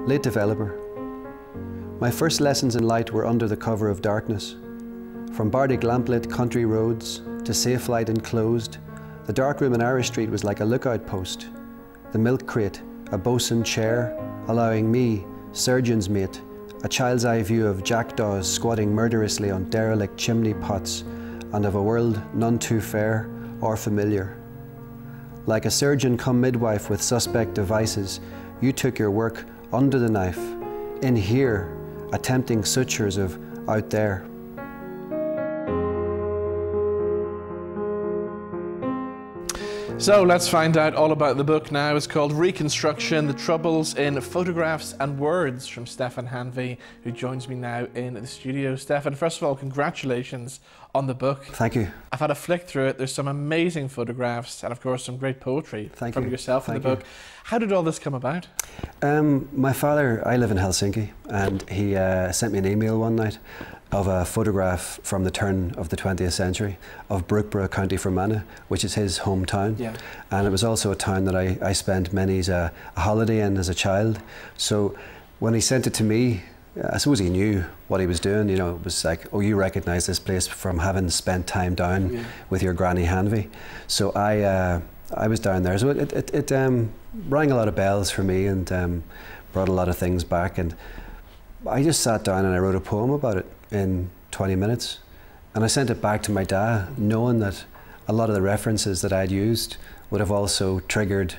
Late developer. My first lessons in light were under the cover of darkness. From Bardic lamplit country roads to safe light enclosed, the dark room in Irish Street was like a lookout post. The milk crate, a bosun chair, allowing me, surgeon's mate, a child's eye view of jackdaws squatting murderously on derelict chimney pots and of a world none too fair or familiar. Like a surgeon come midwife with suspect devices, you took your work under the knife, in here, attempting sutures of out there. So let's find out all about the book now. It's called Reconstruction, The Troubles in Photographs and Words, from Steafan Hanvey, who joins me now in the studio. Steafan, first of all, congratulations on the book. Thank you. I've had a flick through it. There's some amazing photographs and, of course, some great poetry from yourself in the book. How did all this come about? My father, I live in Helsinki, and he sent me an email one night of a photograph from the turn of the 20th century of Brookborough, County Fermanagh, which is his hometown. Yeah. And it was also a town that I spent many's a holiday in as a child. So when he sent it to me, I suppose he knew what he was doing. You know, it was like, oh, you recognise this place from having spent time down with your granny Hanvey. So I was down there. So it rang a lot of bells for me, and brought a lot of things back. And I just sat down and I wrote a poem about it in 20 minutes. And I sent it back to my dad, knowing that a lot of the references that I'd used would have also triggered,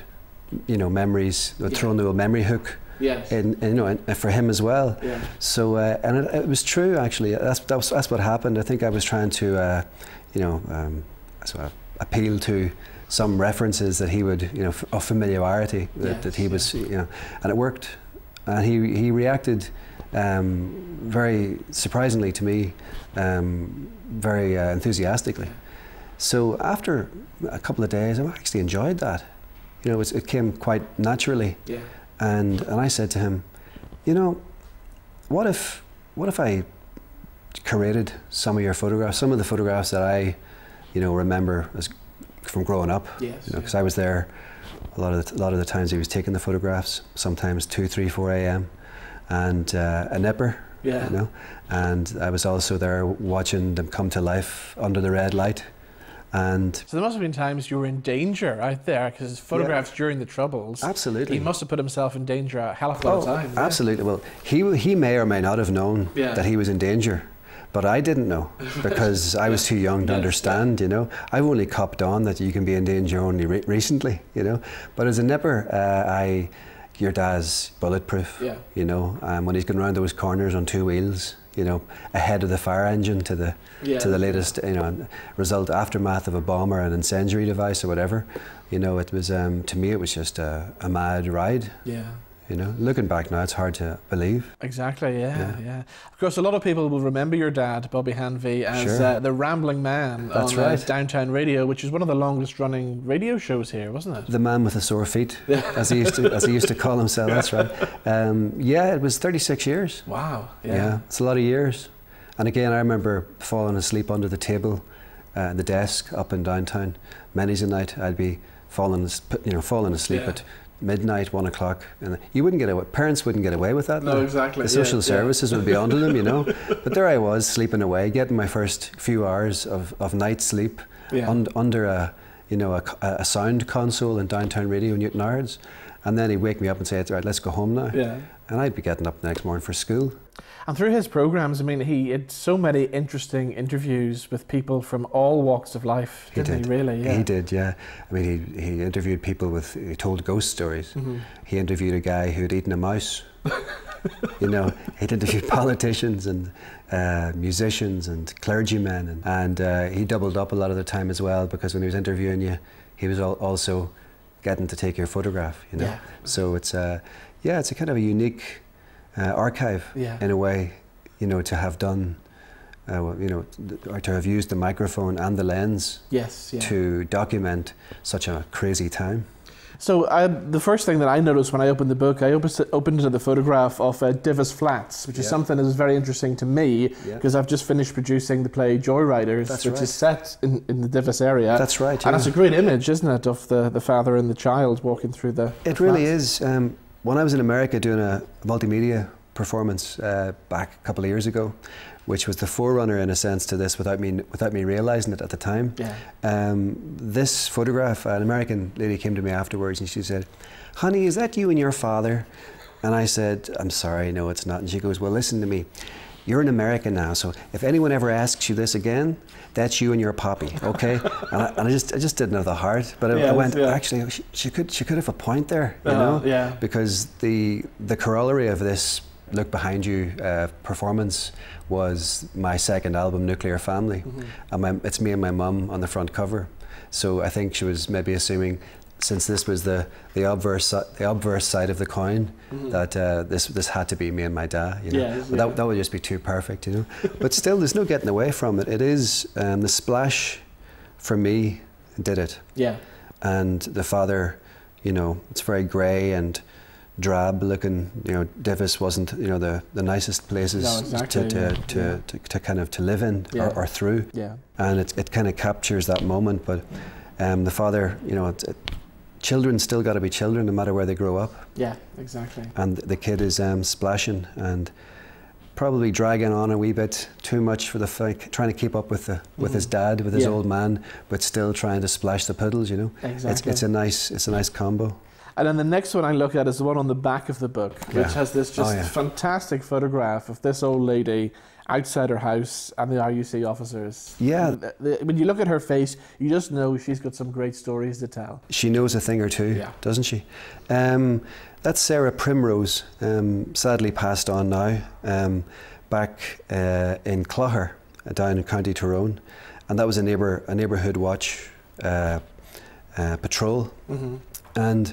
you know, memories, thrown into a memory hook. Yes. For him as well. Yeah. So and it was true, actually. That's what happened. I think I was trying to, sort of appeal to some references that he would, you know, of familiarity that he was, you know, and it worked. And he reacted very surprisingly to me, very enthusiastically. So after a couple of days, I actually enjoyed that. You know, it came quite naturally. Yeah. And I said to him, you know, what if I curated some of your photographs, some of the photographs that I, you know, remember as from growing up. Yes. You know, because I was there a lot of the times he was taking the photographs, sometimes 2, 3, 4 a.m. and a nipper. Yeah. You know, and I was also there watching them come to life under the red light. And so there must have been times you were in danger out there, because his photographs during the Troubles. Absolutely. He must have put himself in danger a hell of a lot of times. Absolutely. Well, he may or may not have known that he was in danger, but I didn't know, because I was too young to understand. You know, I've only copped on that you can be in danger only recently. You know, but as a nipper, your dad's bulletproof. Yeah. You know, when he's going around those corners on 2 wheels, you know, ahead of the fire engine to the latest, you know, aftermath of a bomb or an incendiary device or whatever. You know, it was to me it was just a mad ride. Yeah. You know, looking back now, it's hard to believe. Exactly, yeah. Of course, a lot of people will remember your dad, Bobbie Hanvey, as the rambling man on Downtown Radio, which is one of the longest-running radio shows here, wasn't it? The man with the sore feet, as he used to call himself. That's right. Yeah, it was 36 years. Wow. Yeah, it's a lot of years. And again, I remember falling asleep under the table, the desk up in downtown. Many's a night I'd be falling asleep at midnight, 1 o'clock, and you wouldn't get away. Parents wouldn't get away with that. No, exactly. The social services would be onto them, you know. But there I was, sleeping away, getting my first few hours of night sleep under a sound console in Downtown Radio, Newton Ards, and then he'd wake me up and say, "Right, let's go home now." Yeah. And I'd be getting up the next morning for school. And through his programs, I mean, he had so many interesting interviews with people from all walks of life, didn't he, really? Yeah. He did, yeah. I mean, he interviewed people he told ghost stories. Mm-hmm. He interviewed a guy who'd eaten a mouse. You know, he'd interviewed politicians and musicians and clergymen. And he doubled up a lot of the time as well, because when he was interviewing you, he was also getting to take your photograph, you know. Yeah. So it's a kind of a unique archive in a way, you know, to have done, you know, or to have used the microphone and the lens to document such a crazy time. So the first thing that I noticed when I opened the book, I opened to the photograph of Divis Flats, which is something that is very interesting to me, because I've just finished producing the play Joyriders, which is set in the Divis area. That's right. And it's a great image, isn't it, of the father and the child walking through the It really is. when I was in America doing a multimedia performance back a couple of years ago, which was the forerunner in a sense to this without me realising it at the time. Yeah. This photograph, an American lady came to me afterwards and she said, "Honey, is that you and your father?" And I said, "I'm sorry, no, it's not." And she goes, "Well, listen to me. You're in America now, so if anyone ever asks you this again, that's you and your poppy, okay?" and I just didn't have the heart, but I went, actually, she could have a point there, you know? Yeah. Because the corollary of this Look Behind You performance was my second album, Nuclear Family, and it's me and my mum on the front cover. So I think she was maybe assuming, since this was the obverse side of the coin, that this had to be me and my dad, you know. But that would just be too perfect, you know. But still, there's no getting away from it. It is the splash for me did it. Yeah. And the father, you know, it's very grey and drab looking. You know, Divis wasn't, you know, the nicest places to kind of to live in or through. Yeah. And it kind of captures that moment. But the father, you know, children still got to be children no matter where they grow up. Yeah, exactly. And the kid is splashing and probably dragging on a wee bit too much for the trying to keep up with his dad, with his old man, but still trying to splash the puddles, you know. Exactly. It's a nice combo. And then the next one I look at is the one on the back of the book, which has this just fantastic photograph of this old lady outside her house and the RUC officers. Yeah. When you look at her face, you just know she's got some great stories to tell. She knows a thing or two, doesn't she? That's Sarah Primrose, sadly passed on now, back in Clogher, down in County Tyrone. And that was a neighbourhood watch patrol. And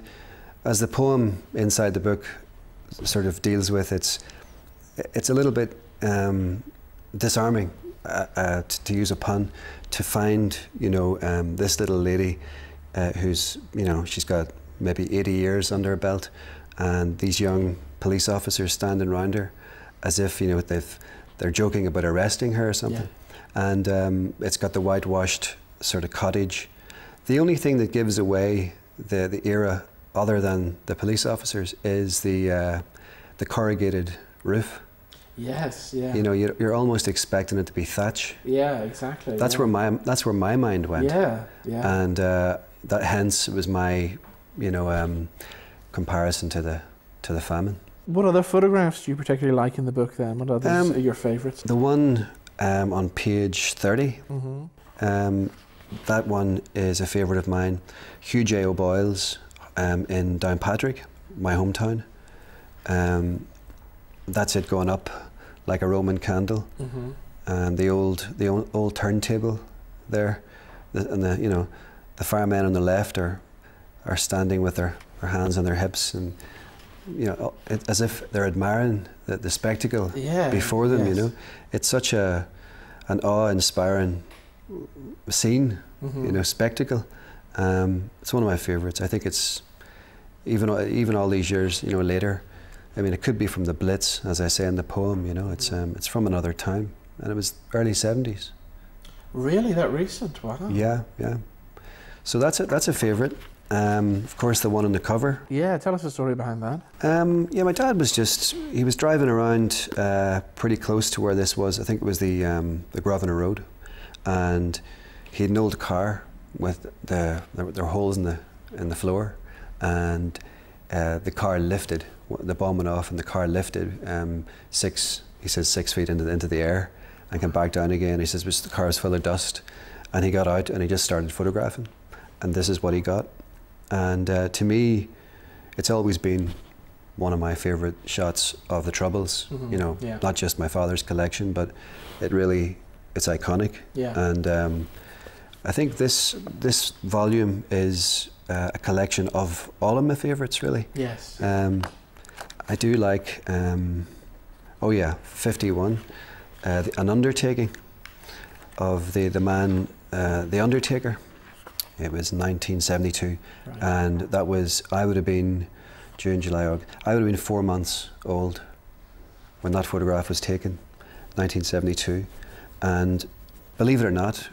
as the poem inside the book sort of deals with, it's a little bit disarming, to use a pun, to find, you know, this little lady who's, you know, she's got maybe 80 years under her belt, and these young police officers standing around her as if, you know, they're joking about arresting her or something. And it's got the whitewashed sort of cottage. The only thing that gives away the era, other than the police officers, is the corrugated roof. Yes, yeah. You know, you're almost expecting it to be thatch. Yeah, exactly. That's where my mind went. Yeah, yeah. And that hence was my, you know, comparison to the famine. What other photographs do you particularly like in the book then? What others are your favourites? The one on page 30. That one is a favourite of mine. Hugh J. O'Boyle's in Downpatrick, my hometown. That's it going up like a Roman candle. And the old turntable there, and you know, the firemen on the left are standing with their hands on their hips, and you know, as if they're admiring the spectacle before them. You know, it's such an awe-inspiring scene, you know, spectacle. It's one of my favourites. I think it's even all these years, you know, later. I mean, it could be from the Blitz, as I say in the poem. You know, it's from another time, and it was early 70s. Really, that recent? Wow. Yeah, yeah. So that's a favourite. Of course, the one on the cover. Yeah, tell us the story behind that. Yeah, my dad was he was driving around pretty close to where this was. I think it was the Grosvenor Road, and he had an old car with there were holes in the floor, and the car lifted. The bomb went off, and the car lifted 6 feet into the air, and came back down again. He says the car was full of dust, and he got out and he just started photographing, and this is what he got. And to me, it's always been one of my favourite shots of the Troubles. You know, not just my father's collection, but it's iconic. Yeah. And I think this volume is a collection of all of my favourites, really. Yes. I do like, 51, an undertaking of the man, the Undertaker. It was 1972, and that was, I would have been, June, July, August, I would have been 4 months old when that photograph was taken, 1972. And believe it or not,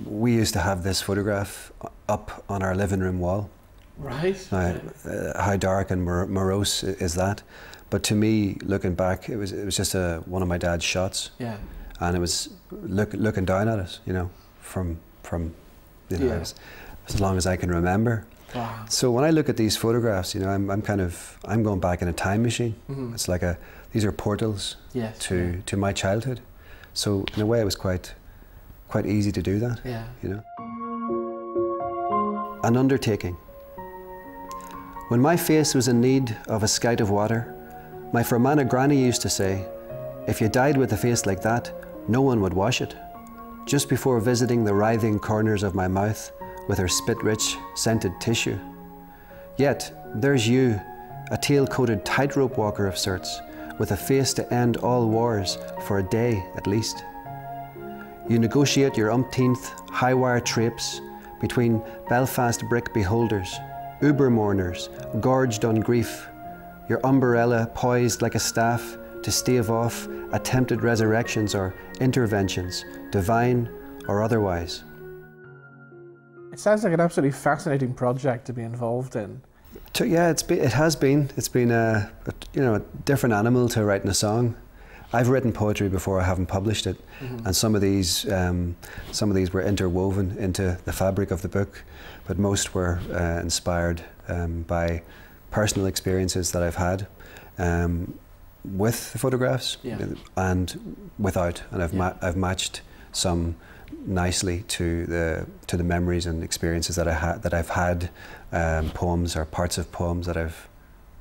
we used to have this photograph up on our living room wall. Right. Now, how dark and morose is that? But to me, looking back, it was just one of my dad's shots. Yeah. And it was looking down at us, you know, from you know, as long as I can remember. Wow. So when I look at these photographs, you know, I'm going back in a time machine. Mm-hmm. It's like these are portals to my childhood. So in a way, it was quite easy to do that. Yeah. You know. An undertaking. When my face was in need of a skite of water, my Fermanagh granny used to say, if you died with a face like that, no one would wash it. Just before visiting the writhing corners of my mouth with her spit-rich, scented tissue. Yet, there's you, a tail-coated tightrope walker of sorts, with a face to end all wars, for a day at least. You negotiate your umpteenth high-wire traipse between Belfast brick beholders, Uber mourners, gorged on grief, your umbrella poised like a staff to stave off attempted resurrections or interventions, divine or otherwise. It sounds like an absolutely fascinating project to be involved in. Yeah, it has been. It's been a different animal to writing a song. I've written poetry before, I haven't published it, and some of these were interwoven into the fabric of the book, but most were inspired by personal experiences that I've had with the photographs and without, and I've matched some nicely to the memories and experiences that I've had, poems or parts of poems that I've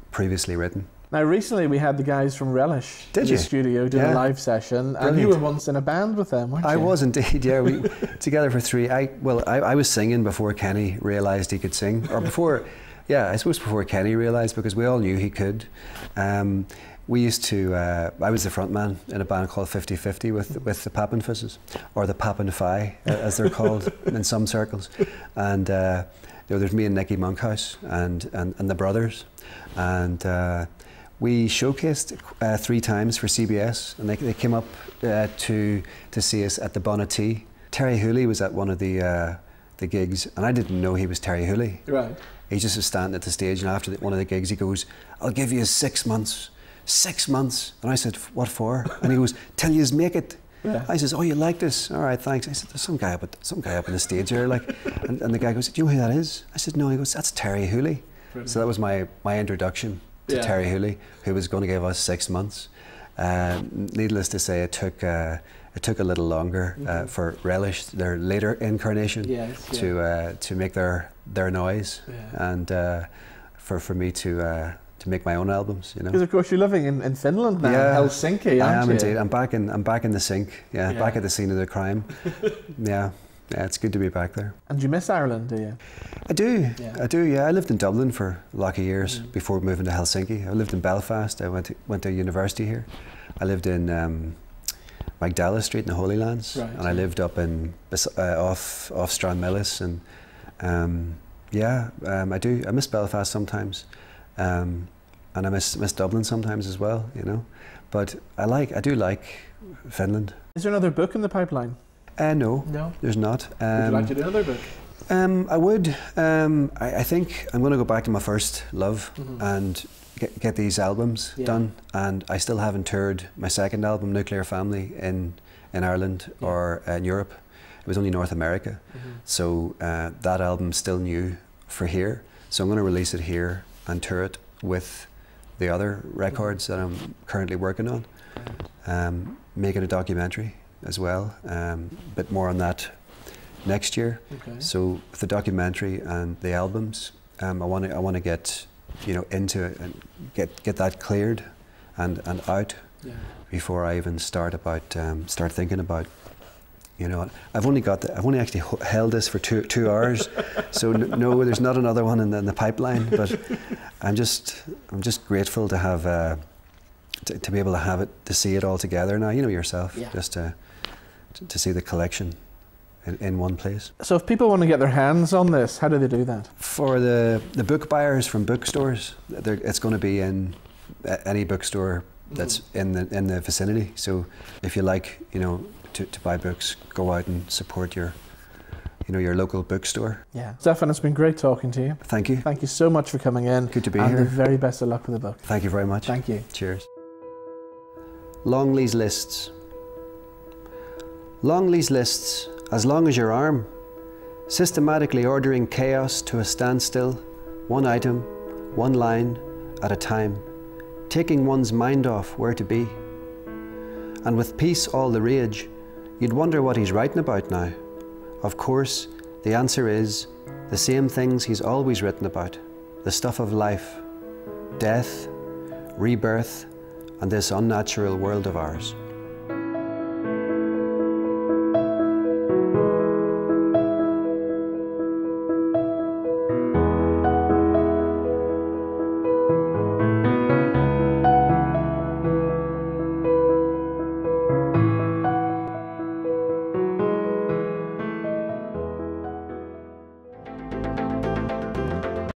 previously written. Now, recently we had the guys from Relish in the studio doing a live session, and you were once in a band with them, weren't you? I was indeed, yeah. We together for 3. I was singing before Kenny realised he could sing, or before, I suppose before Kenny realised, because we all knew he could. We used to, I was the front man in a band called 50/50 with the Papin Fisses, or the Papin Fi, as they're called in some circles. And there's me and Nicky Monkhouse and the brothers. And we showcased 3 times for CBS, and they came up to see us at the Bonnetee. Terry Hooley was at one of the gigs, and I didn't know he was Terry Hooley. Right. He just was standing at the stage, and after one of the gigs he goes, "I'll give you 6 months. 6 months." And I said, "What for?" And he goes, "Till yous make it." Yeah. I says, "Oh, you like this? All right, thanks." I said, "There's some guy up on the stage here, like," and the guy goes, "Do you know who that is?" I said, "No." He goes, "That's Terry Hooley." Brilliant. So that was my introduction to Terry Hooley, who was going to give us 6 months. Needless to say, it took a little longer for Relish, their later incarnation, to make their noise, and for me to make my own albums, you know. Because of course you're living in Finland now, Helsinki, aren't you? I am indeed. I'm back in the sink. Back at the scene of the crime. Yeah, it's good to be back there. And do you miss Ireland, do you? I do. I do. Yeah, I lived in Dublin for a lot of years before moving to Helsinki. I lived in Belfast. I went to university here. I lived in Magdala Street in the Holy Lands, and I lived up in off Stranmillis, and I do. I miss Belfast sometimes. And I miss Dublin sometimes as well, you know. But I do like Finland. Is there another book in the pipeline? No, there's not. Would you like to do another book? I would. I think I'm going to go back to my first love and get these albums done. And I still haven't toured my second album, Nuclear Family, in Ireland or in Europe. It was only North America. So that album's still new for here. So I'm going to release it here and tour it with the other records that I'm currently working on, making a documentary as well, but more on that next year. So with the documentary and the albums, I want to get into it and get that cleared and out before I even start thinking about. You know, I've only actually held this for two hours, so no, there's not another one in the pipeline. But I'm just grateful to have to be able to have it, to see it all together now. You know yourself, just to see the collection in one place. So if people want to get their hands on this, how do they do that? For the book buyers from bookstores, it's going to be in any bookstore that's in the vicinity. So if you like, to buy books, go out and support your your local bookstore. Yeah. Steafan, it's been great talking to you. Thank you. Thank you so much for coming in. Good to be and here. And the very best of luck with the book. Thank you very much. Thank you. Cheers. Longley's lists. Longley's lists, as long as your arm, systematically ordering chaos to a standstill, one item, one line at a time, taking one's mind off where to be. And with peace all the rage, you'd wonder what he's writing about now. Of course, the answer is the same things he's always written about, the stuff of life, death, rebirth, and this unnatural world of ours.